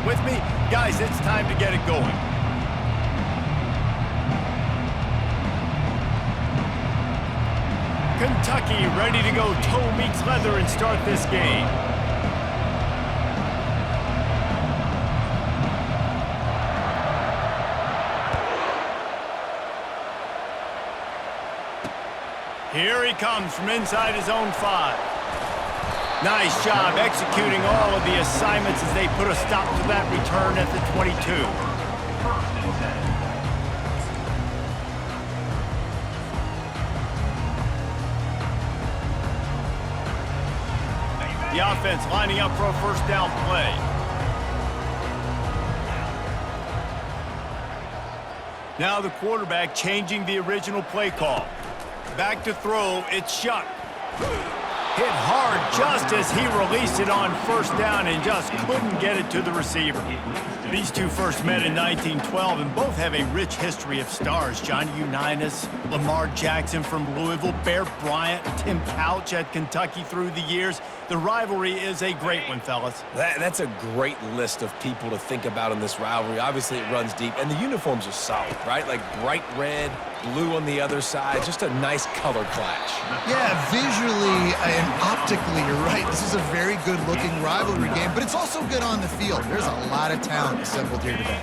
with me? Guys, it's time to get it going. Kentucky ready to go toe meets leather and start this game. Here he comes from inside his own 5. Nice job executing all of the assignments as they put a stop to that return at the 22. The offense lining up for a first down play. Now the quarterback changing the original play call. Back to throw, it's Shuck. Hit hard just as he released it on first down and just couldn't get it to the receiver. These two first met in 1912 and both have a rich history of stars. Johnny Unitas, Lamar Jackson from Louisville, Bear Bryant, Tim Couch at Kentucky through the years. The rivalry is a great one, fellas. That's a great list of people to think about in this rivalry. Obviously, it runs deep, and the uniforms are solid, right? Like bright red, blue on the other side, just a nice color clash. Yeah, visually and optically, you're right. This is a very good-looking rivalry game, but it's also good on the field. There's a lot of talent assembled here today.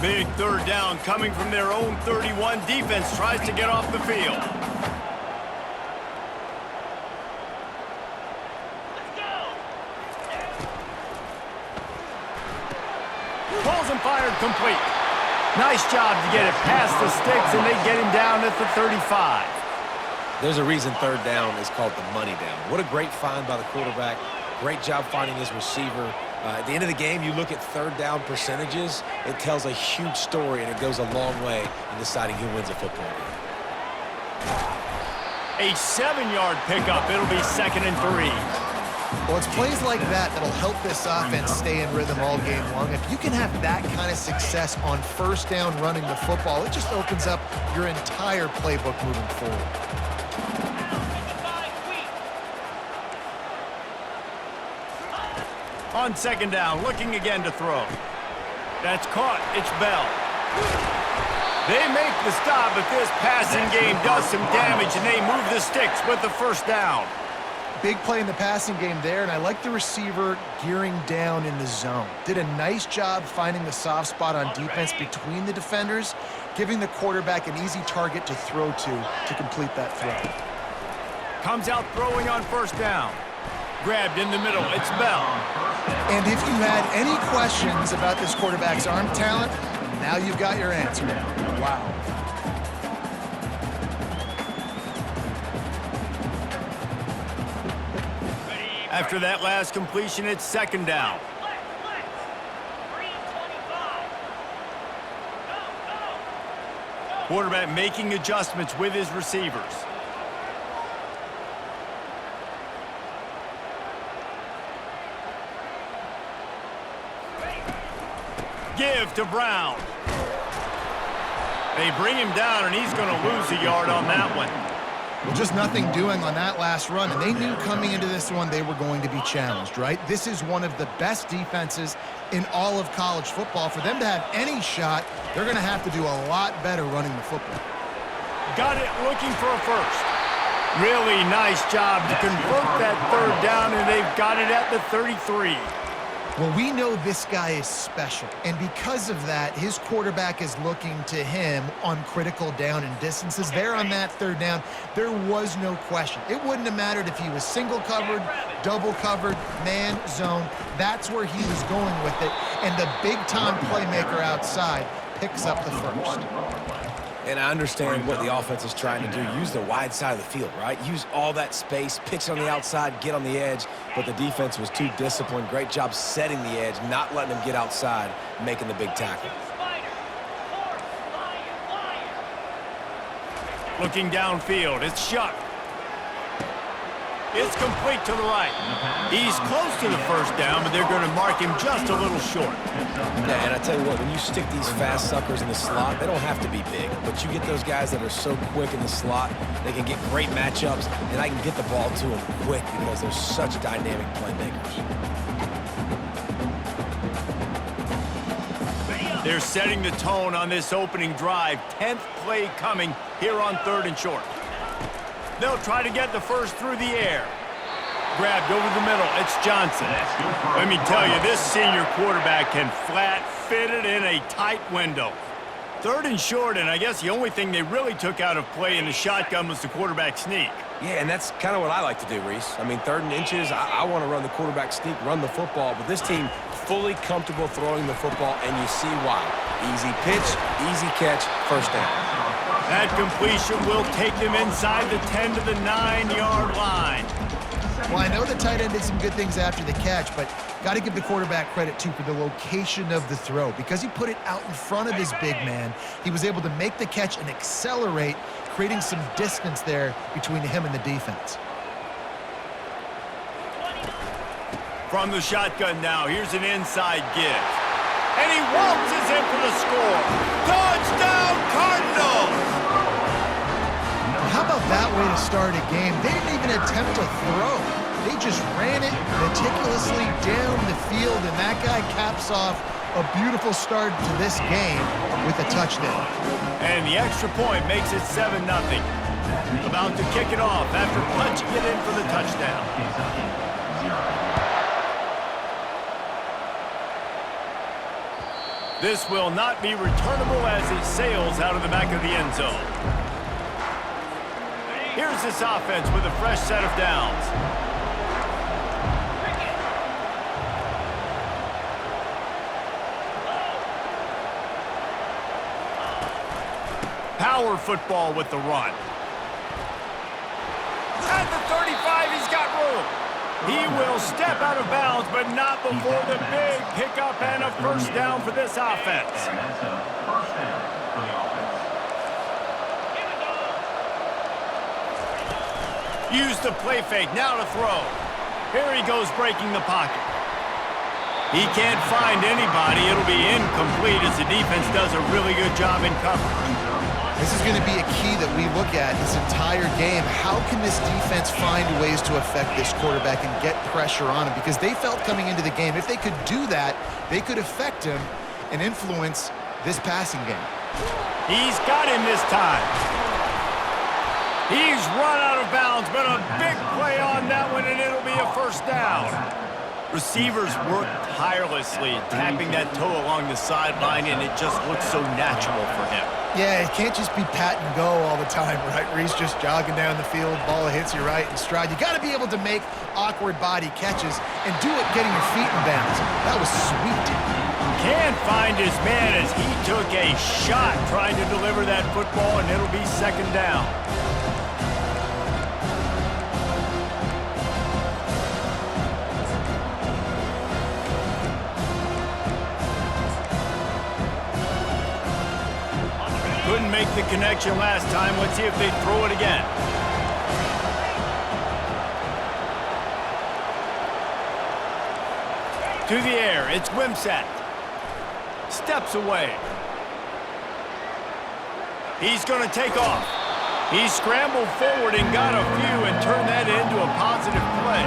Big third down coming from their own 31. Defense tries to get off the field. Pulls and fired complete. Nice job to get it past the sticks, and they get him down at the 35. There's a reason third down is called the money down. What a great find by the quarterback. Great job finding his receiver. At the end of the game, you look at third down percentages, it tells a huge story, and it goes a long way in deciding who wins a football game. A 7-yard pickup. It'll be 2nd and 3. Well, it's plays like that that'll help this offense stay in rhythm all game long. If you can have that kind of success on first down running the football, it just opens up your entire playbook moving forward. On 2nd down, looking again to throw. That's caught. It's Bell. They make the stop, but this passing game does some damage, and they move the sticks with the first down. Big play in the passing game there, and I like the receiver gearing down in the zone. Did a nice job finding the soft spot on defense between the defenders, giving the quarterback an easy target to throw to complete that throw. Comes out throwing on first down. Grabbed in the middle. It's Bell. And if you had any questions about this quarterback's arm talent, now you've got your answer. Wow. After that last completion, it's 2nd down. Quarterback making adjustments with his receivers. Give to Brown. They bring him down, and he's going to lose a yard on that one. Well, just nothing doing on that last run, and they knew coming into this one they were going to be challenged, right? This is one of the best defenses in all of college football. For them to have any shot, they're going to have to do a lot better running the football. Got it looking for a first. Really nice job to convert that third down, and they've got it at the 33. Well, we know this guy is special, and because of that, his quarterback is looking to him on critical down and distances. There on that third down, there was no question. It wouldn't have mattered if he was single covered, double covered, man, zone. That's where he was going with it, and the big-time playmaker outside picks up the first. And I understand what the offense is trying to do. Use the wide side of the field, right? Use all that space, pitch on the outside, get on the edge. But the defense was too disciplined. Great job setting the edge, not letting them get outside, making the big tackle. Looking downfield, it's Shuck. It's complete to the right. He's close to the first down, but they're going to mark him just a little short. Yeah, and I tell you what, when you stick these fast suckers in the slot, they don't have to be big. But you get those guys that are so quick in the slot, they can get great matchups, and I can get the ball to them quick because they're such dynamic playmakers. They're setting the tone on this opening drive. 10th play coming here on 3rd and short. They'll try to get the first through the air. Grabbed over the middle. It's Johnson. Let me tell you, this senior quarterback can flat fit it in a tight window. 3rd and short, and I guess the only thing they really took out of play in the shotgun was the quarterback sneak. Yeah, and that's kind of what I like to do, Reese. I mean, 3rd and inches, I want to run the quarterback sneak, run the football, but this team fully comfortable throwing the football, and you see why. Easy pitch, easy catch, first down. That completion will take them inside the 10 to the 9-yard line. Well, I know the tight end did some good things after the catch, but got to give the quarterback credit, too, for the location of the throw. Because he put it out in front of his big man, he was able to make the catch and accelerate, creating some distance there between him and the defense. From the shotgun now, here's an inside give. And he waltzes in for the score. Touchdown, Cardinals! How about that way to start a game? They didn't even attempt to throw. They just ran it meticulously down the field, and that guy caps off a beautiful start to this game with a touchdown. And the extra point makes it 7-0. About to kick it off after punching it in for the touchdown. This will not be returnable as it sails out of the back of the end zone. Here's this offense with a fresh set of downs. Power football with the run. At the 35, he's got room. He will step out of bounds, but not before the big pickup and a first down for this offense. Use the play fake, now to throw. Here he goes breaking the pocket. He can't find anybody. It'll be incomplete as the defense does a really good job in coverage. This is going to be a key that we look at this entire game. How can this defense find ways to affect this quarterback and get pressure on him? Because they felt coming into the game, if they could do that, they could affect him and influence this passing game. He's got him this time. He's run out of bounds, but a big play on that one, and it'll be a first down. Receivers work tirelessly, tapping that toe along the sideline, and it just looks so natural for him. Yeah, it can't just be pat and go all the time, right? Reese just jogging down the field, ball hits you right in stride. You got to be able to make awkward body catches and do it getting your feet in bounds. That was sweet. Can't find his man as he took a shot trying to deliver that football, and it'll be second down. Couldn't make the connection last time. Let's see if they throw it again. To the air, it's Wimsatt. Steps away. He's going to take off. He scrambled forward and got a few and turned that into a positive play.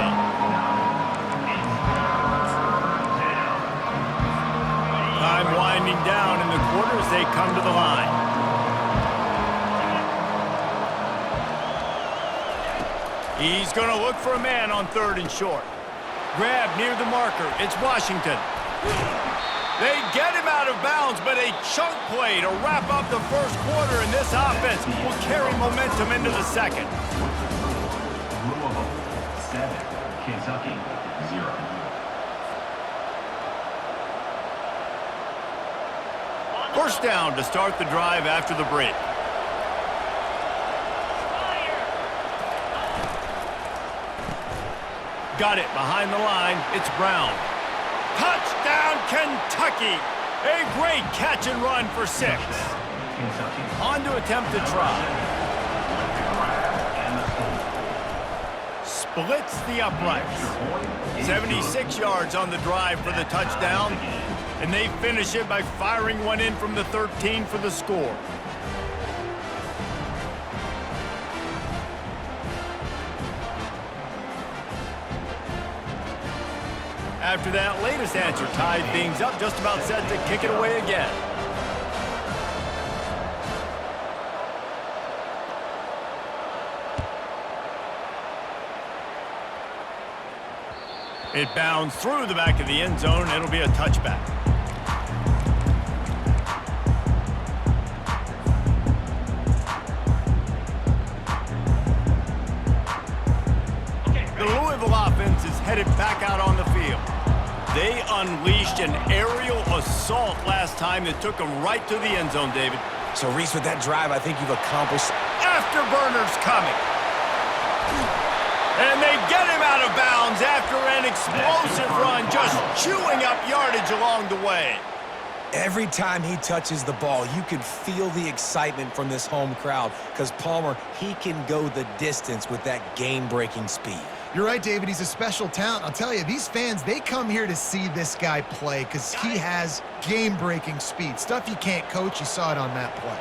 Time winding down in the quarter as they come to the line. He's going to look for a man on 3rd and short. Grab near the marker. It's Washington. They get him out of bounds, but a chunk play to wrap up the first quarter, and this offense will carry momentum into the second. Louisville 7, Kentucky 0. First down to start the drive after the break. Got it behind the line. It's Brown. Touchdown, Kentucky! A great catch and run for 6. On to attempt to try. Splits the uprights. 76 yards on the drive for the touchdown. And they finish it by firing one in from the 13 for the score. After that latest answer tied things up, just about set to kick it away again. It bounds through the back of the end zone. It'll be a touchback. The Louisville offense is headed back out on the field. They unleashed an aerial assault last time that took them right to the end zone, David. So, Reese, with that drive, I think you've accomplished... Afterburners coming. And they get him out of bounds after an explosive run, just chewing up yardage along the way. Every time he touches the ball, you can feel the excitement from this home crowd because Palmer, he can go the distance with that game-breaking speed. You're right, David. He's a special talent. I'll tell you, these fans, they come here to see this guy play because he has game-breaking speed. Stuff you can't coach. You saw it on that play.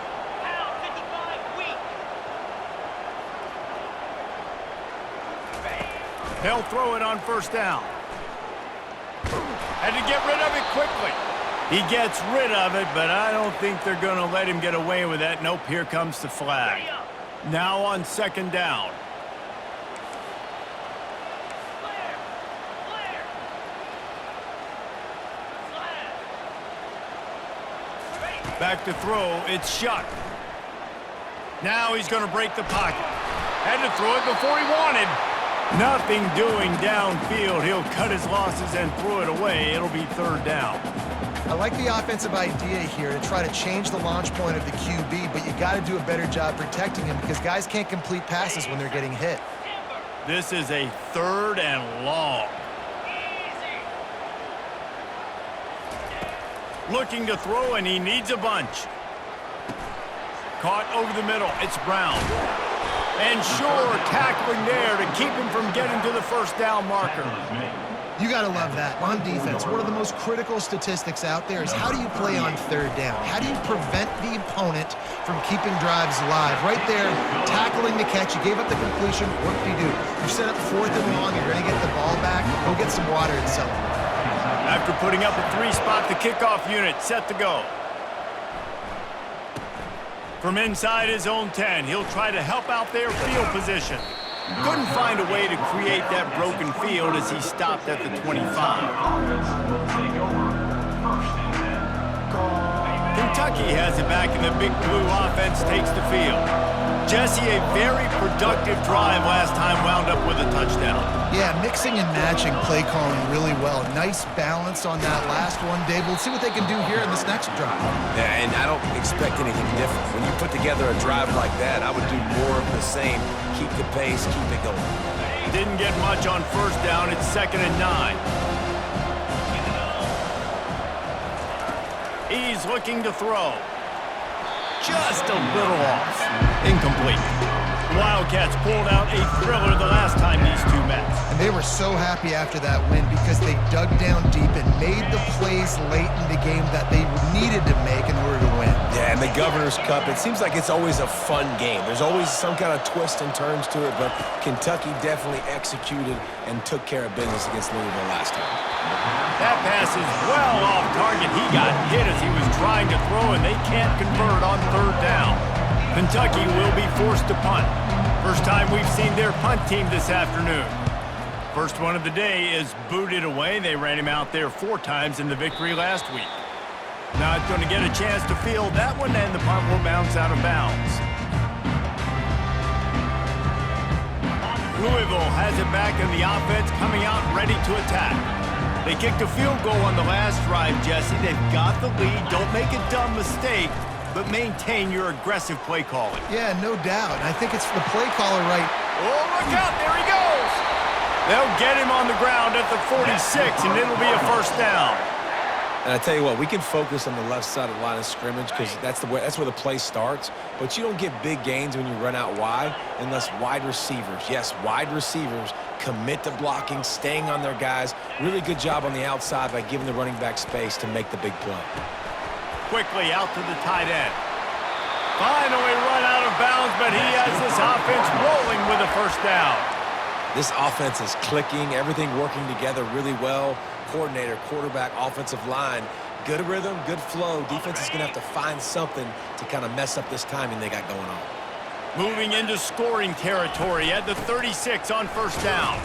They'll throw it on first down. Had to get rid of it quickly. He gets rid of it, but I don't think they're going to let him get away with that. Nope, here comes the flag. Now on second down. Back to throw, it's Shuck. Now he's going to break the pocket. Had to throw it before he wanted. Nothing doing downfield. He'll cut his losses and throw it away. It'll be third down. I like the offensive idea here to try to change the launch point of the QB, but you got to do a better job protecting him because guys can't complete passes when they're getting hit. This is a third and long. Looking to throw, and he needs a bunch. Caught over the middle. It's Brown. And sure, tackling there to keep him from getting to the first down marker. You got to love that. On defense, one of the most critical statistics out there is how do you play on third down? How do you prevent the opponent from keeping drives alive? Right there, tackling the catch. You gave up the completion. What do? You set up fourth and long. You're going to get the ball back. Go get some water and celebrate. After putting up a three-spot, the kickoff unit set to go. From inside his own 10, he'll try to help out their field position. Couldn't find a way to create that broken field as he stopped at the 25. Kentucky has it back, and the Big Blue offense takes the field. Jesse, a very productive drive last time, wound up with a touchdown. Yeah, mixing and matching play calling really well. Nice balance on that last one, Dave. We'll see what they can do here in this next drive. Yeah, and I don't expect anything different. When you put together a drive like that, I would do more of the same. Keep the pace, keep it going. Didn't get much on first down. It's 2nd and 9. He's looking to throw. Just a little off. Incomplete. Wildcats pulled out a thriller the last time these two met. And they were so happy after that win because they dug down deep and made the plays late in the game that they needed to make in order to win. Yeah, and the Governor's Cup, it seems like it's always a fun game. There's always some kind of twists and turns to it, but Kentucky definitely executed and took care of business against Louisville last time. That pass is well off target. He got hit as he was trying to throw, and they can't convert on third down. Kentucky will be forced to punt. First time we've seen their punt team this afternoon. First one of the day is booted away. They ran him out there 4 times in the victory last week. Not going to get a chance to field that one, and the punt will bounce out of bounds. Louisville has it back, and the offense coming out ready to attack. They kicked a field goal on the last drive, Jesse. They've got the lead. Don't make a dumb mistake, but maintain your aggressive play calling. Yeah, no doubt. I think it's the play caller right. Oh, look out. There he goes. They'll get him on the ground at the 46, and it'll be a first down. And I tell you what, we can focus on the left side of the line of scrimmage because that's where the play starts. But you don't get big gains when you run out wide unless wide receivers, yes, wide receivers, commit to blocking, staying on their guys. Really good job on the outside by giving the running back space to make the big play. Quickly out to the tight end. Finally run out of bounds, but he has this offense rolling with a first down. This offense is clicking, everything working together really well. coordinator, quarterback, offensive line. Good rhythm, good flow. Defense is going to have to find something to kind of mess up this timing they got going on. Moving into scoring territory at the 36 on first down.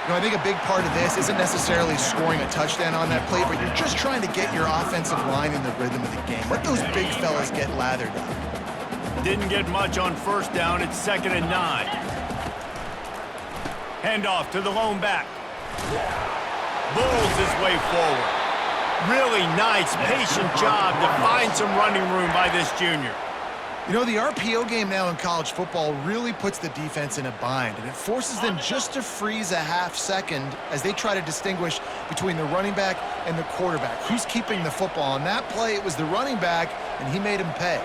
You know, I think a big part of this isn't necessarily scoring a touchdown on that play, but you're just trying to get your offensive line in the rhythm of the game. Let those big fellas get lathered up. Didn't get much on first down. It's 2nd and 9. Handoff to the lone back. Bulls his way forward. Really nice, patient job to find some running room by this junior. You know, the RPO game now in college football really puts the defense in a bind, and it forces them just to freeze a half second as they try to distinguish between the running back and the quarterback. Who's keeping the football? On that play, it was the running back, and he made him pay.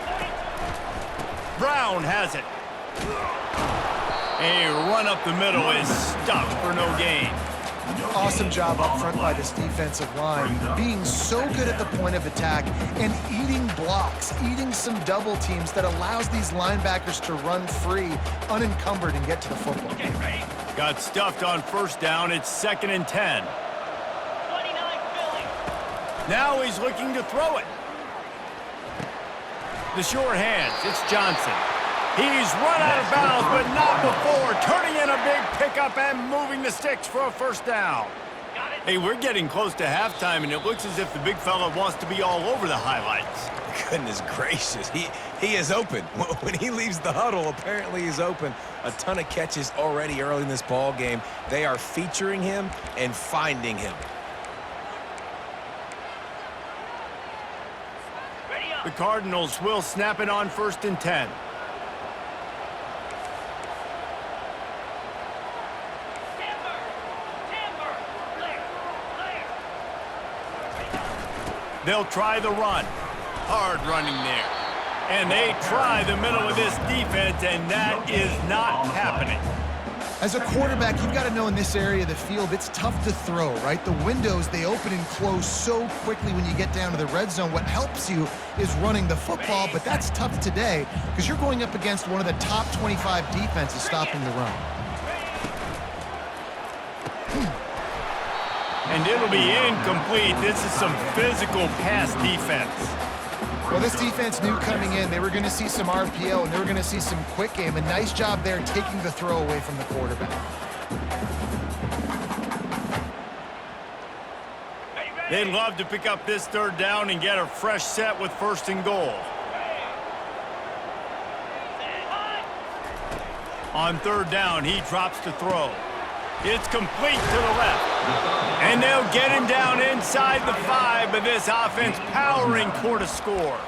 Brown has it. A run up the middle is stuffed for no gain. Awesome job up front by this defensive line, being so good at the point of attack and eating blocks, eating some double teams that allows these linebackers to run free, unencumbered, and get to the football. Got stuffed on first down. It's 2nd and 10. Now he's looking to throw it. The sure hands. It's Johnson. He's run out of bounds, but not before. Turning in a big pickup and moving the sticks for a first down. Hey, we're getting close to halftime, and it looks as if the big fella wants to be all over the highlights. Goodness gracious, he is open. When he leaves the huddle, apparently he's open. A ton of catches already early in this ball game. They are featuring him and finding him. The Cardinals will snap it on 1st and 10. They'll try the run. Hard running there. And they try the middle of this defense, and that is not happening. As a quarterback, you've got to know in this area of the field, it's tough to throw, right? The windows, they open and close so quickly when you get down to the red zone. What helps you is running the football, but that's tough today because you're going up against one of the top 25 defenses stopping the run. And it'll be incomplete. This is some physical pass defense. Well, this defense knew coming in they were going to see some RPO and they were going to see some quick game. A nice job there taking the throw away from the quarterback. They'd love to pick up this 3rd down and get a fresh set with 1st and goal. On 3rd down, he drops to throw. It's complete to the left. And they'll get him down inside the 5, but this offense powering toward a score.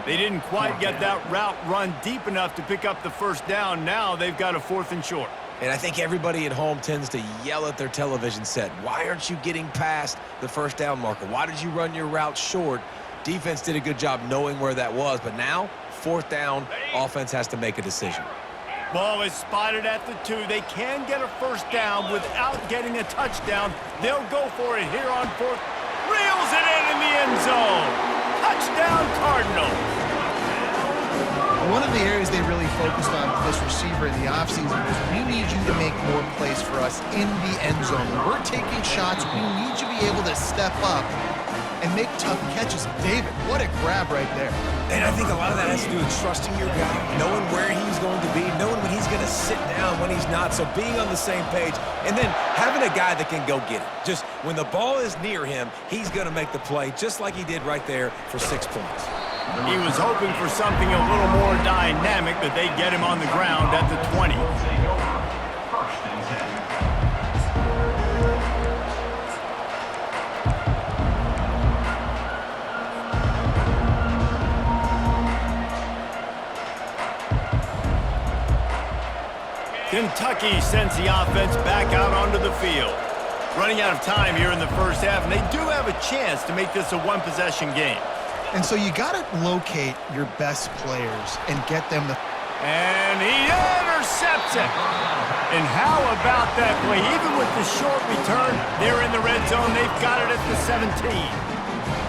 They didn't quite get that route run deep enough to pick up the 1st down. Now they've got a 4th and short. And I think everybody at home tends to yell at their television set. Why aren't you getting past the 1st down marker? Why did you run your route short? Defense did a good job knowing where that was, but now 4th down, offense has to make a decision. Ball is spotted at the 2. They can get a 1st down without getting a touchdown. They'll go for it here on 4th. Reels it in the end zone. Touchdown, Cardinals. One of the areas they really focused on for this receiver in the offseason was we need you to make more plays for us in the end zone. When we're taking shots, we need you to be able to step up and make tough catches. David, what a grab right there. And I think a lot of that has to do with trusting your guy, knowing where he's going to be, knowing when he's going to sit down, when he's not. So being on the same page, and then having a guy that can go get it. Just when the ball is near him, he's going to make the play, just like he did right there for 6 points. He was hoping for something a little more dynamic, but they get him on the ground at the 20. Kentucky sends the offense back out onto the field. Running out of time here in the 1st half, and they do have a chance to make this a one-possession game. And so you got to locate your best players and get them the... And he intercepts it. And how about that play? Even with the short return, they're in the red zone. They've got it at the 17.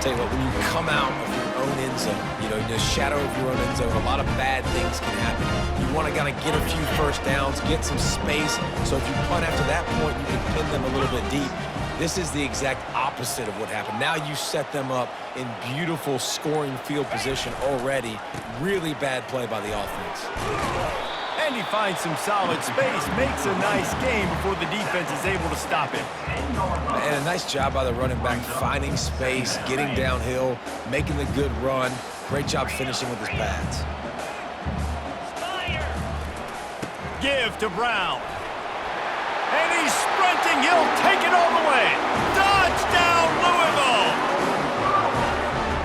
Tell you what, when you come out of your own end zone, you know, in the shadow of your own end zone, a lot of bad things can happen. You want to kind of get a few 1st downs, get some space, so if you punt after that point, you can pin them a little bit deep. This is the exact opposite of what happened. Now you set them up in beautiful scoring field position already. Really bad play by the offense. And he finds some solid space, makes a nice game before the defense is able to stop it. And a nice job by the running back, finding space, getting downhill, making the good run. Great job finishing with his pads. Give to Brown. And he's sprinting. He'll take it all the way. Touchdown, Louisville!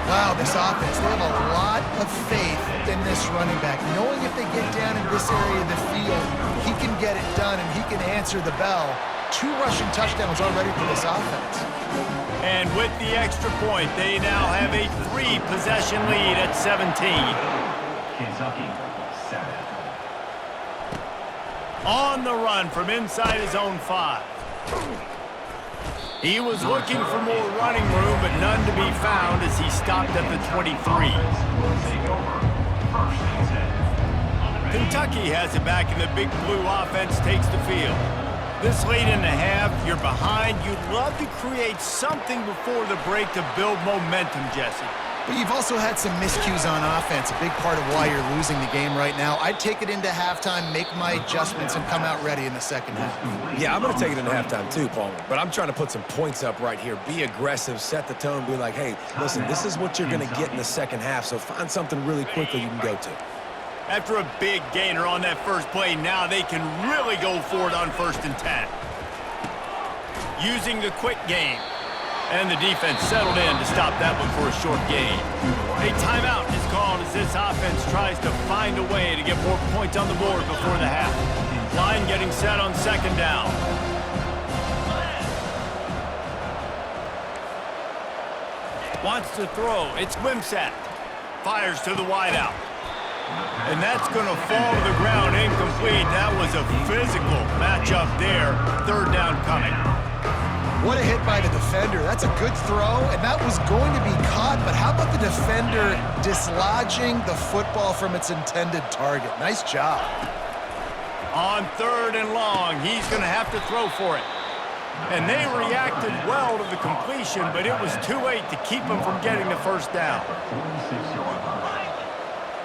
Wow, this offense, they have a lot of faith in this running back. Knowing if they get down in this area of the field, he can get it done and he can answer the bell. 2 rushing touchdowns already for this offense. And with the extra point, they now have a 3-possession lead at 17. Kentucky 7. On the run from inside his own 5. He was looking for more running room, but none to be found as he stopped at the 23. Kentucky has it back, and the Big Blue offense takes the field. This late in the half, you're behind. You'd love to create something before the break to build momentum, Jesse. But you've also had some miscues on offense, a big part of why you're losing the game right now. I'd take it into halftime, make my adjustments, and come out ready in the second half. Yeah, I'm going to take it into halftime too, Palmer. But I'm trying to put some points up right here. Be aggressive, set the tone, be like, hey, listen, this is what you're going to get in the second half, so find something really quickly you can go to. After a big gainer on that first play, now they can really go for it on 1st and 10. Using the quick game. And the defense settled in to stop that one for a short gain. A timeout is called as this offense tries to find a way to get more points on the board before the half. Line getting set on 2nd down. Wants to throw. It's Wimsatt. Fires to the wideout. And that's going to fall to the ground incomplete. That was a physical matchup there. 3rd down coming. What a hit by the defender. That's a good throw, and that was going to be caught, but how about the defender dislodging the football from its intended target? Nice job. On 3rd and long, he's going to have to throw for it. And they reacted well to the completion, but it was too late to keep them from getting the 1st down. 46-yard line.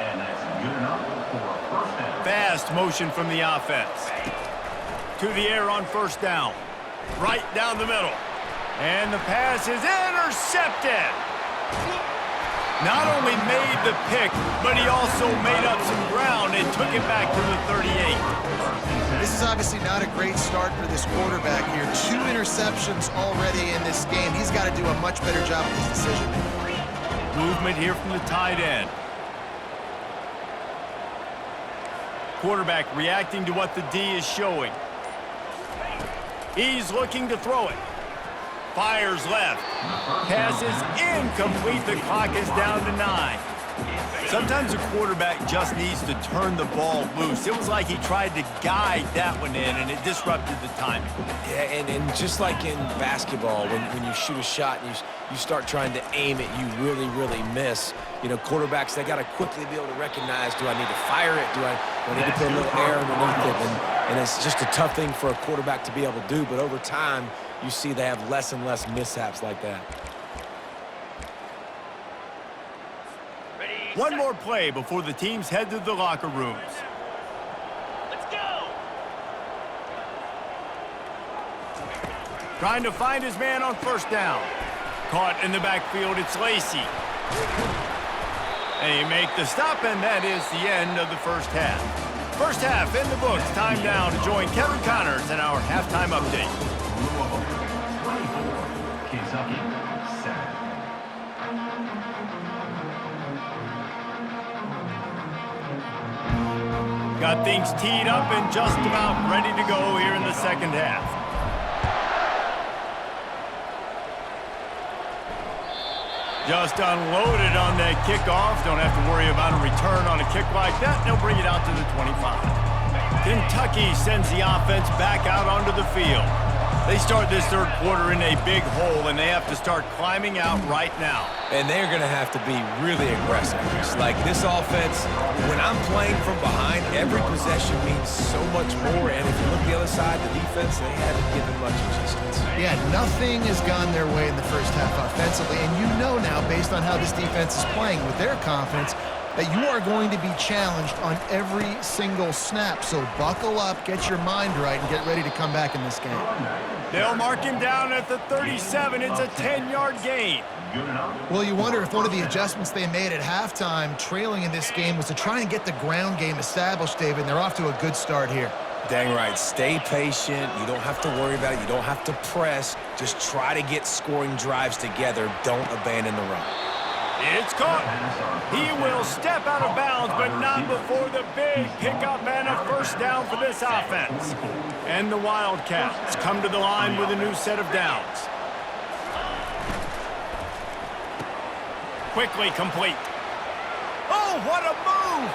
And that's good enough for a 1st down. Fast motion from the offense. To the air on 1st down. Right down the middle. And the pass is intercepted. Not only made the pick, but he also made up some ground and took it back to the 38. This is obviously not a great start for this quarterback here. 2 interceptions already in this game. He's got to do a much better job with his decision making. Movement here from the tight end. Quarterback reacting to what the D is showing. He's looking to throw it. Fires left. Pass is incomplete. The clock is down to 9. Sometimes a quarterback just needs to turn the ball loose. It was like he tried to guide that one in, and it disrupted the timing. Yeah, and just like in basketball, when you shoot a shot and you start trying to aim it, you really, really miss. You know, quarterbacks, they got to quickly be able to recognize, do I need to fire it? Do I need to put a little air underneath it? And it's just a tough thing for a quarterback to be able to do, but over time, you see they have less and less mishaps like that. One more play before the teams head to the locker rooms. Let's go! Trying to find his man on 1st down. Caught in the backfield, it's Lacey. And he make the stop, and that is the end of the 1st half. 1st half in the books. Time now to join Kevin Connors in our halftime update. Louisville 24, Kentucky 7. Got things teed up and just about ready to go here in the 2nd half. Just unloaded on that kickoff. Don't have to worry about a return on a kick like that. They'll bring it out to the 25. Kentucky sends the offense back out onto the field. They start this third quarter in a big hole, and they have to start climbing out right now. And they're going to have to be really aggressive. It's like this offense, when I'm playing from behind, every possession means so much more. And if you look the other side, the defense, they haven't given much resistance. Yeah, nothing has gone their way in the first half offensively. And you know now, based on how this defense is playing with their confidence, that you are going to be challenged on every single snap. So buckle up, get your mind right, and get ready to come back in this game. They'll mark him down at the 37. It's a 10-yard gain. Well, you wonder if one of the adjustments they made at halftime, trailing in this game, was to try and get the ground game established, David, and they're off to a good start here. Dang right. Stay patient. You don't have to worry about it. You don't have to press. Just try to get scoring drives together. Don't abandon the run. It's caught. He will step out of bounds, but not before the big pickup and a first down for this offense. And the Wildcats come to the line with a new set of downs. Quickly complete. Oh, what a move!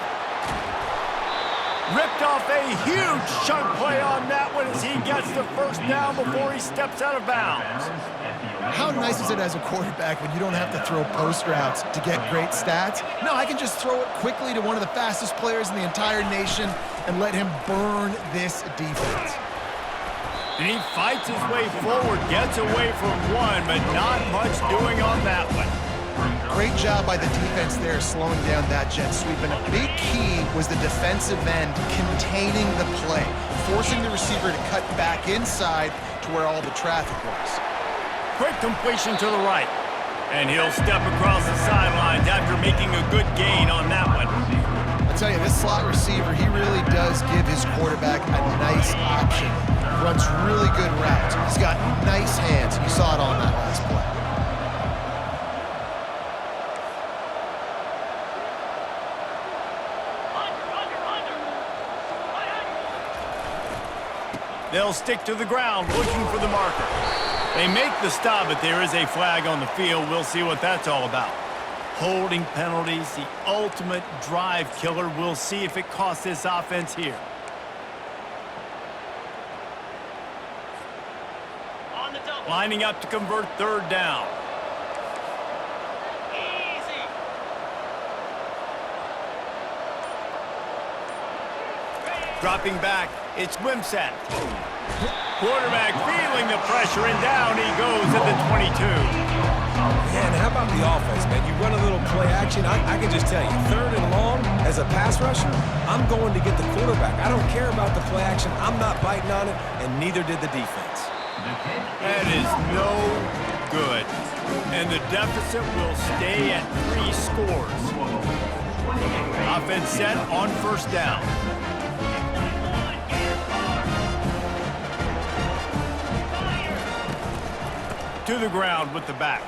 Ripped off a huge chunk play on that one as he gets the first down before he steps out of bounds. How nice is it as a quarterback when you don't have to throw post routes to get great stats? No, I can just throw it quickly to one of the fastest players in the entire nation and let him burn this defense. And he fights his way forward, gets away from one, but not much doing on that one. Great job by the defense there slowing down that jet sweep. And a big key was the defensive end containing the play, forcing the receiver to cut back inside to where all the traffic was. Quick completion to the right. And he'll step across the sidelines after making a good gain on that one. I tell you, this slot receiver, he really does give his quarterback a nice option. Runs really good routes. He's got nice hands. You saw it on that last play. They'll stick to the ground looking for the marker. They make the stop, but there is a flag on the field. We'll see what that's all about. Holding penalties, the ultimate drive killer. We'll see if it costs this offense here. On the double. Lining up to convert third down. Easy. Dropping back, it's Wimsatt. Quarterback feeling the pressure, and down he goes at the 22. Man, how about the offense, man? You run a little play action. I can just tell you, third and long, as a pass rusher, I'm going to get the quarterback. I don't care about the play action. I'm not biting on it, and neither did the defense. That is no good. And the deficit will stay at 3 scores. Offense set on first down. To the ground with the back.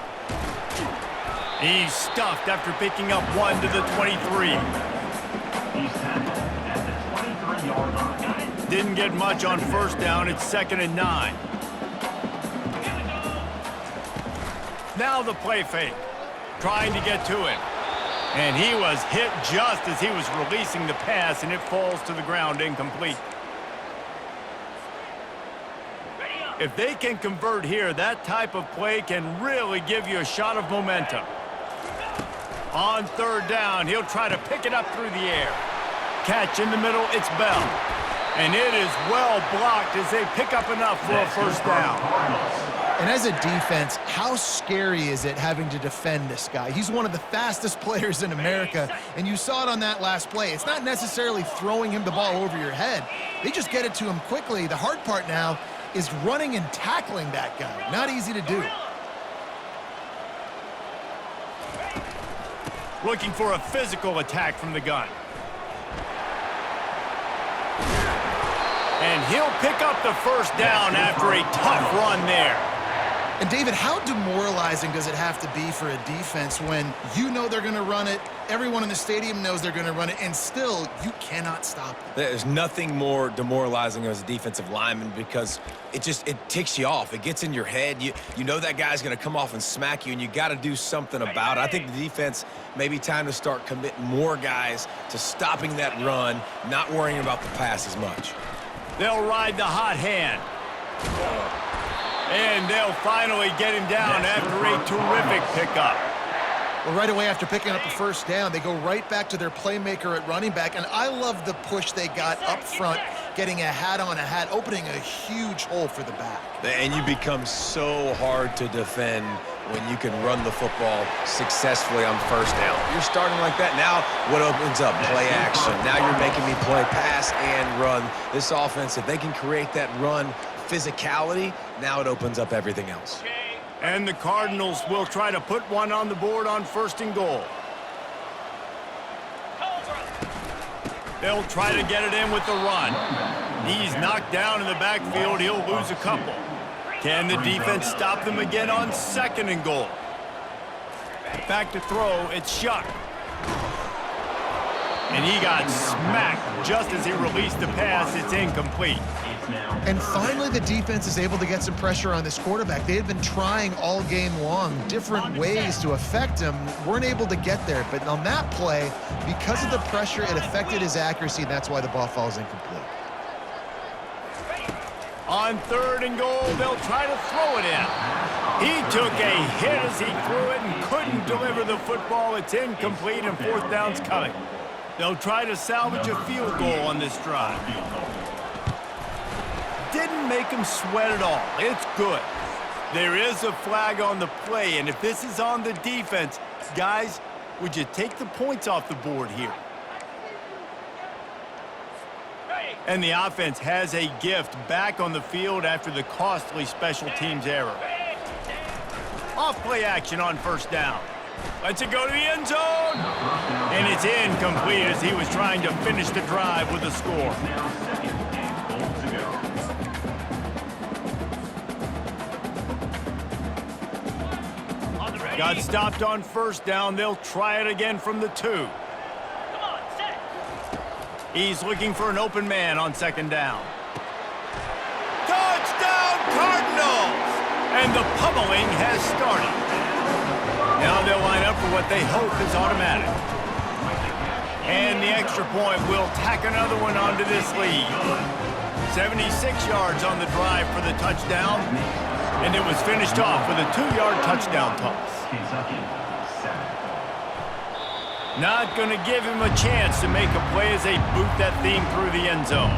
He's stuffed after picking up 1 to the 23. He's tackled at the 23-yard line. Didn't get much on first down. It's 2nd and 9. Now the play fake. Trying to get to him. And he was hit just as he was releasing the pass, and it falls to the ground incomplete. If they can convert here, that type of play can really give you a shot of momentum. On third down, he'll try to pick it up through the air. Catch in the middle, it's Bell. And it is well blocked as they pick up enough for a first down. And as a defense, how scary is it having to defend this guy? He's one of the fastest players in America, and you saw it on that last play. It's not necessarily throwing him the ball over your head. They just get it to him quickly. The hard part now is running and tackling that guy. Not easy to do. Looking for a physical attack from the gun. And he'll pick up the first down after a tough run there. And David, how demoralizing does it have to be for a defense when you know they're going to run it, everyone in the stadium knows they're going to run it, and still you cannot stop them? There's nothing more demoralizing as a defensive lineman because it ticks you off. It gets in your head. You know that guy's going to come off and smack you, and you got to do something about it. I think the defense may be time to start committing more guys to stopping that run, not worrying about the pass as much. They'll ride the hot hand. And they'll finally get him down after a terrific pickup. Well, right away after picking up a first down, they go right back to their playmaker at running back. And I love the push they got up front, getting a hat on a hat, opening a huge hole for the back. And you become so hard to defend when you can run the football successfully on first down. You're starting like that. Now what opens up? Play action. Now you're making me play pass and run. This offense, if they can create that run physicality, now it opens up everything else. And the Cardinals will try to put one on the board on 1st and goal. They'll try to get it in with the run. He's knocked down in the backfield. He'll lose a couple. Can the defense stop them again on 2nd and goal? Back to throw. It's Shuck. And he got smacked just as he released the pass. It's incomplete. And finally, the defense is able to get some pressure on this quarterback. They had been trying all game long different ways to affect him, weren't able to get there. But on that play, because of the pressure, it affected his accuracy, and that's why the ball falls incomplete. On 3rd and goal, they'll try to throw it in. He took a hit as he threw it and couldn't deliver the football. It's incomplete, and 4th down's coming. They'll try to salvage a field goal on this drive. Didn't make him sweat at all. It's good. There is a flag on the play, and if this is on the defense, guys, would you take the points off the board here? And the offense has a gift back on the field after the costly special teams error. Off play action on 1st down. Lets it go to the end zone. And it's incomplete as he was trying to finish the drive with a score. Got stopped on 1st down. They'll try it again from the 2. He's looking for an open man on 2nd down. Touchdown, Cardinals! And the pummeling has started. Now they'll line up for what they hope is automatic. And the extra point will tack another one onto this lead. 76 yards on the drive for the touchdown. And it was finished off with a 2-yard touchdown toss. Kentucky, 7. Not going to give him a chance to make a play as they boot that thing through the end zone.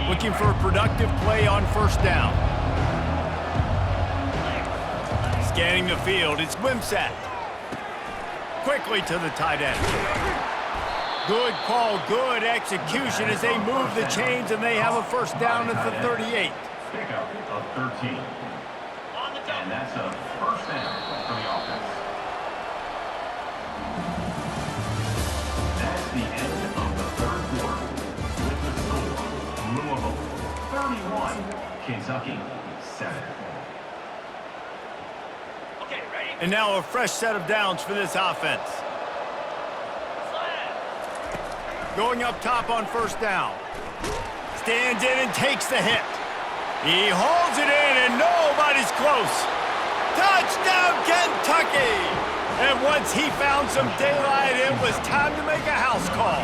Looking for a productive play on 1st down. Scanning the field, it's Wimsatt. Quickly to the tight end. Good call, good execution as they move the chains, and they have a 1st down at the 38. Pickup of 13. And that's a 1st down for the offense. That's the end of the 3rd quarter. With the score, Louisville 31, Kentucky 7. And now a fresh set of downs for this offense. Going up top on 1st down. Stands in and takes the hit. He holds it in and nobody's close. Touchdown, Kentucky! And once he found some daylight, it was time to make a house call.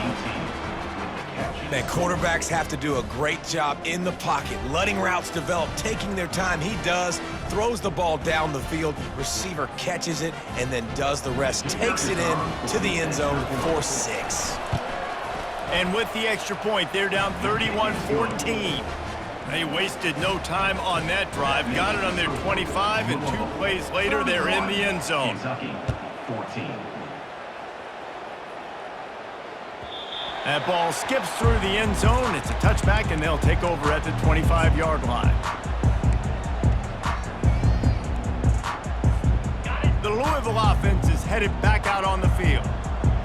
Man, quarterbacks have to do a great job in the pocket, letting routes develop, taking their time. He does, throws the ball down the field, receiver catches it, and then does the rest. Takes it in to the end zone for 6. And with the extra point, they're down 31-14. They wasted no time on that drive. Got it on their 25, and 2 plays later, they're in the end zone. Kentucky 14. That ball skips through the end zone. It's a touchback, and they'll take over at the 25-yard line. The Louisville offense is headed back out on the field.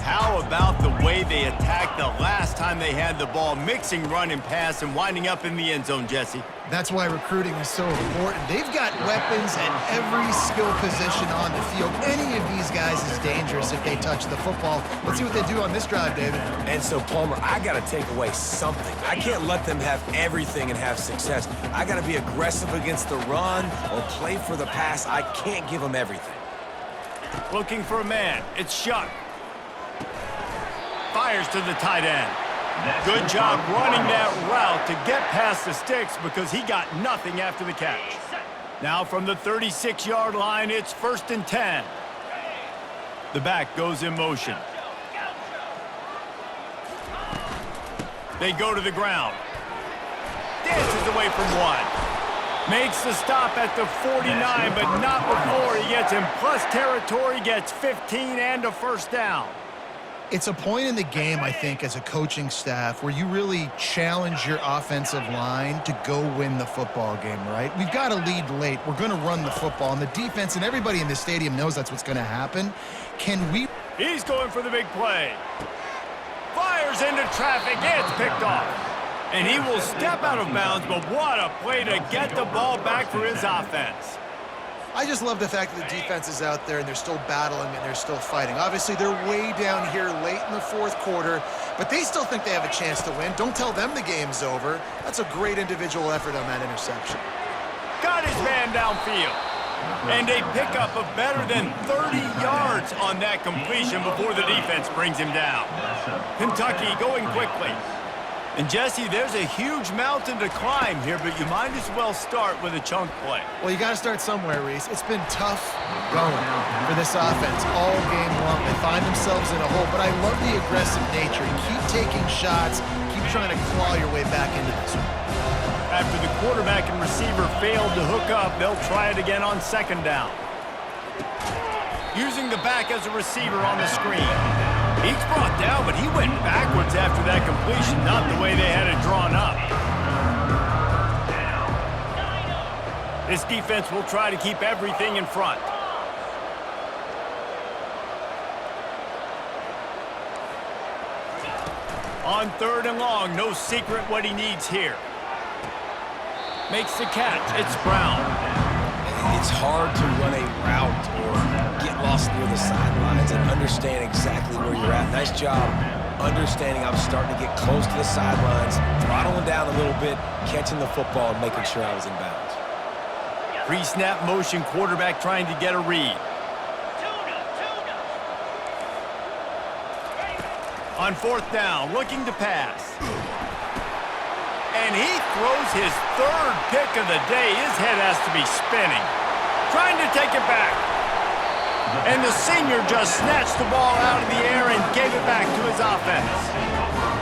How about the way they attacked the last time they had the ball, mixing run and pass and winding up in the end zone, Jesse? That's why recruiting is so important. They've got weapons at every skill position on the field. Any of these guys is dangerous if they touch the football. Let's see what they do on this drive, David. And so, Palmer, I got to take away something. I can't let them have everything and have success. I got to be aggressive against the run or play for the pass. I can't give them everything. Looking for a man. It's Shuck. Fires to the tight end. Good job running that route to get past the sticks because he got nothing after the catch. Now from the 36-yard line, it's 1st and 10. The back goes in motion. They go to the ground. Dances away from one. Makes the stop at the 49, but not before he gets in plus territory, gets 15 and a first down. It's a point in the game, I think, as a coaching staff where you really challenge your offensive line to go win the football game, right? We've got to lead late. We're going to run the football, and the defense and everybody in the stadium knows that's what's going to happen. Can we... He's going for the big play. Fires into traffic. It's picked off. And he will step out of bounds, but what a play to get the ball back for his offense. I just love the fact that the defense is out there and they're still battling and they're still fighting. Obviously, they're way down here late in the fourth quarter, but they still think they have a chance to win. Don't tell them the game's over. That's a great individual effort on that interception. Got his man downfield. And they pick up a better than 30 yards on that completion before the defense brings him down. Kentucky going quickly. And, Jesse, there's a huge mountain to climb here, but you might as well start with a chunk play. Well, you got to start somewhere, Reese. It's been tough going for this offense all game long. They find themselves in a hole, but I love the aggressive nature. Keep taking shots. Keep trying to claw your way back into this one. After the quarterback and receiver failed to hook up, they'll try it again on 2nd down. Using the back as a receiver on the screen. He's brought down, but he went backwards after that completion, not the way they had it drawn up. This defense will try to keep everything in front. On 3rd and long, no secret what he needs here. Makes the catch. It's Brown. It's hard to run a route or get lost near the sidelines and understand exactly where you're at. Nice job understanding I'm starting to get close to the sidelines, throttling down a little bit, catching the football and making sure I was in bounds. Pre-snap motion, quarterback trying to get a read. On 4th down, looking to pass. And he throws his 3rd pick of the day. His head has to be spinning. Trying to take it back. And the senior just snatched the ball out of the air and gave it back to his offense.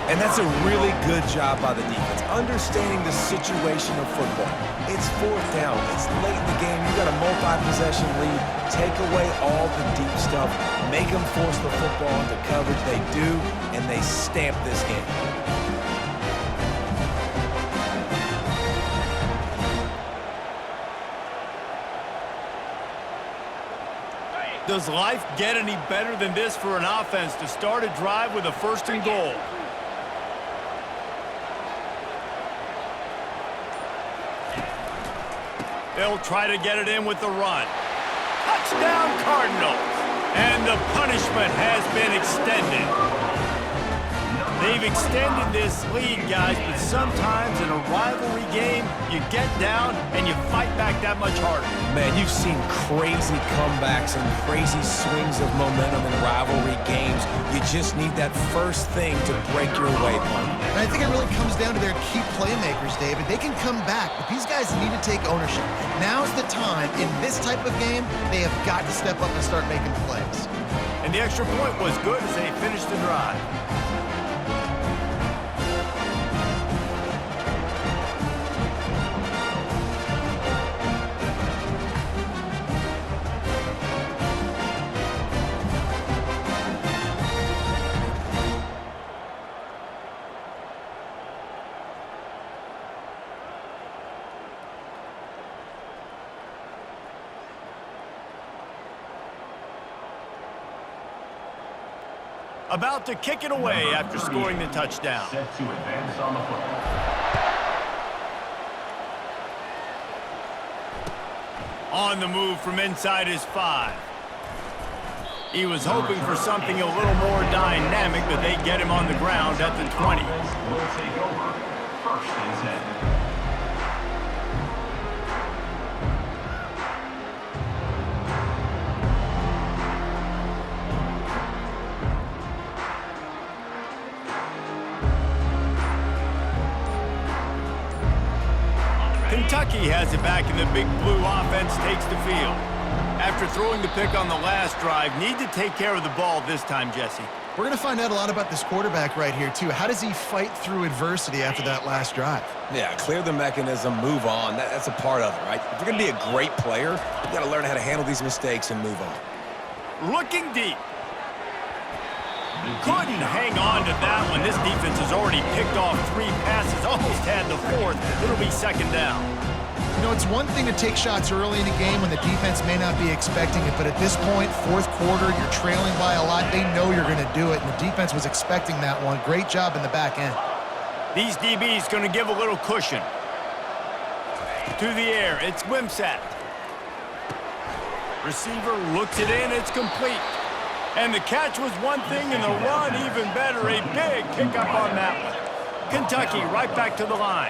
And that's a really good job by the defense, understanding the situation of football. It's 4th down. It's late in the game. You got a multi-possession lead. Take away all the deep stuff. Make them force the football into coverage. They do, and they stamp this game. Does life get any better than this for an offense to start a drive with a 1st and goal? They'll try to get it in with the run. Touchdown, Cardinals. And the punishment has been extended. They've extended this lead, guys, but sometimes in a rivalry game, you get down and you fight back that much harder. Man, you've seen crazy comebacks and crazy swings of momentum in rivalry games. You just need that first thing to break your way, Punk. And I think it really comes down to their key playmakers, David. They can come back, but these guys need to take ownership. Now's the time. In this type of game, they have got to step up and start making plays. And the extra point was good as they finished the drive. About to kick it away after scoring the touchdown. Set to advance on the football. On the move from inside his 5. He was hoping for something a little more dynamic, but they get him on the ground at the 20. Will take over 1st and 10. Kentucky has it back, and the big blue offense takes the field. After throwing the pick on the last drive, need to take care of the ball this time, Jesse. We're going to find out a lot about this quarterback right here, too. How does he fight through adversity after that last drive? Yeah, clear the mechanism, move on. That's a part of it, right? If you're going to be a great player, you got to learn how to handle these mistakes and move on. Looking deep. Couldn't hang on to that one. This defense has already picked off 3 passes, almost had the 4th. It'll be second down. You know, it's one thing to take shots early in a game when the defense may not be expecting it, but at this point, 4th quarter, you're trailing by a lot. They know you're going to do it, and the defense was expecting that one. Great job in the back end. These DBs going to give a little cushion. To the air, it's Wimsatt. Receiver looks it in, it's complete. And the catch was one thing, and the run even better. A big pickup on that one. Kentucky right back to the line.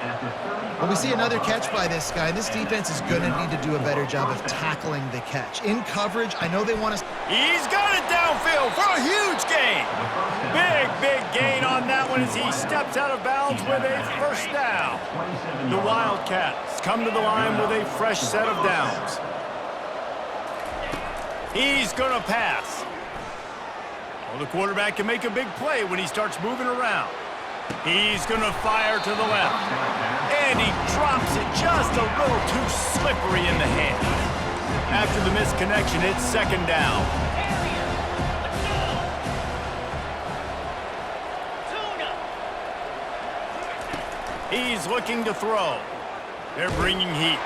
Well, we see another catch by this guy. This defense is going to need to do a better job of tackling the catch. In coverage, I know they want to... He's got it downfield for a huge gain. Big gain on that one as he steps out of bounds with a first down. The Wildcats come to the line with a fresh set of downs. He's going to pass. Well, the quarterback can make a big play when he starts moving around. He's going to fire to the left. And he drops it just a little too slippery in the hands. After the misconnection, it's second down. He's looking to throw. They're bringing heat.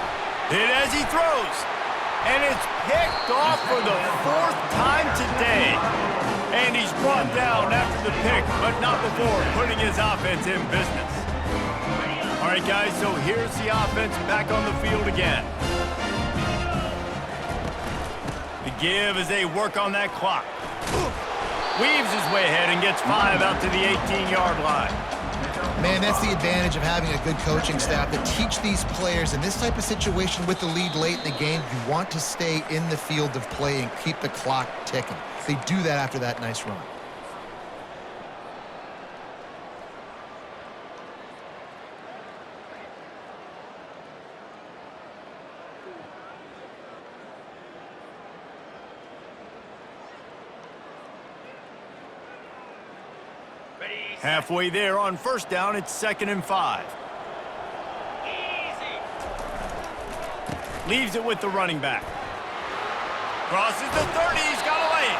Hit as he throws. And it's picked off for the 4th time today. And he's brought down after the pick, but not before putting his offense in business. All right, guys, so here's the offense back on the field again. The give as they work on that clock. Weaves his way ahead and gets 5 out to the 18-yard line. Man, that's the advantage of having a good coaching staff to teach these players in this type of situation with the lead late in the game. You want to stay in the field of play and keep the clock ticking. They do that after that nice run. Halfway there on first down, it's 2nd and 5. Leaves it with the running back. Crosses the 30, he's got a lane.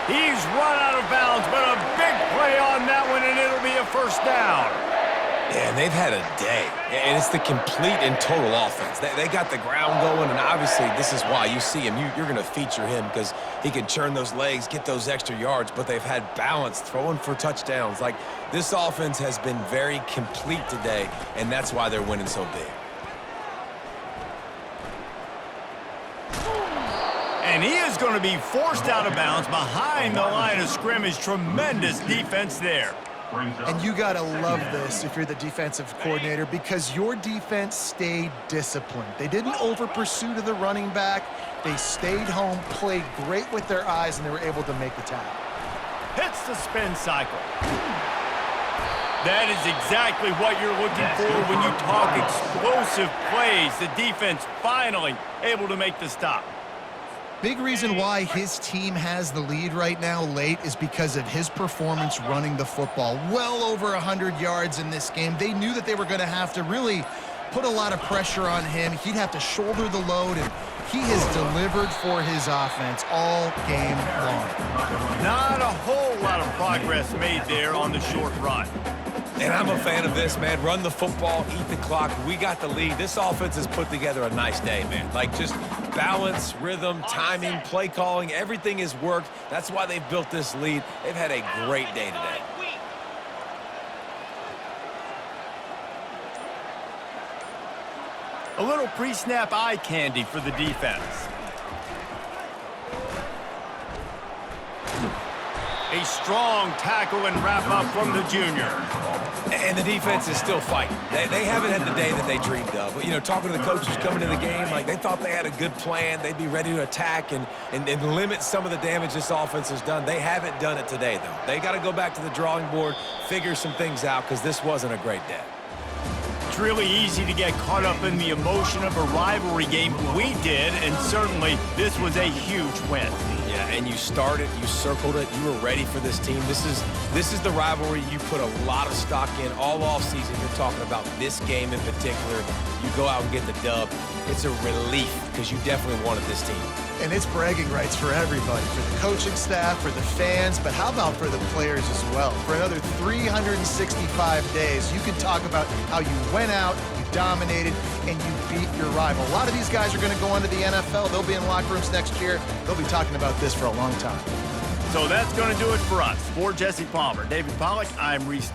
He's run out of bounds, but a big play on that one, and it'll be a first down. Yeah, and they've had a day. And it's the complete and total offense. They got the ground going, and obviously this is why you see him. You're going to feature him because he can churn those legs, get those extra yards, but they've had balance throwing for touchdowns. Like, this offense has been very complete today, and that's why they're winning so big. And he is going to be forced out of bounds behind the line of scrimmage. Tremendous defense there. And you got to love this if you're the defensive coordinator because your defense stayed disciplined. They didn't over-pursue to the running back. They stayed home, played great with their eyes, and they were able to make the tackle. Hits the spin cycle. That is exactly what you're looking for when you talk explosive plays. The defense finally able to make the stop. Big reason why his team has the lead right now late is because of his performance running the football. Well over 100 yards in this game. They knew that they were going to have to really put a lot of pressure on him. He'd have to shoulder the load, and he has delivered for his offense all game long. Not a whole lot of progress made there on the short run. And I'm a fan of this, man. Run the football, eat the clock. We got the lead. This offense has put together a nice day, man. Like, just balance, rhythm, timing, play calling, everything has worked. That's why they've built this lead. They've had a great day today. A little pre-snap eye candy for the defense. A strong tackle and wrap-up from the junior. And the defense is still fighting. They haven't had the day that they dreamed of. You know, talking to the coaches coming into the game, like they thought they had a good plan. They'd be ready to attack and limit some of the damage this offense has done. They haven't done it today, though. They got to go back to the drawing board, figure some things out, because this wasn't a great day. It's really easy to get caught up in the emotion of a rivalry game. We did, and certainly this was a huge win. Yeah, and you started, you circled it, you were ready for this team. This is the rivalry you put a lot of stock in all offseason. You're talking about this game in particular. You go out and get the dub. It's a relief because you definitely wanted this team. And it's bragging rights for everybody, for the coaching staff, for the fans, but how about for the players as well? For another 365 days, you can talk about how you went out, you dominated, and you beat your rival. A lot of these guys are going to go on to the NFL. They'll be in locker rooms next year. They'll be talking about this for a long time. So that's going to do it for us. For Jesse Palmer, David Pollack, I'm Reese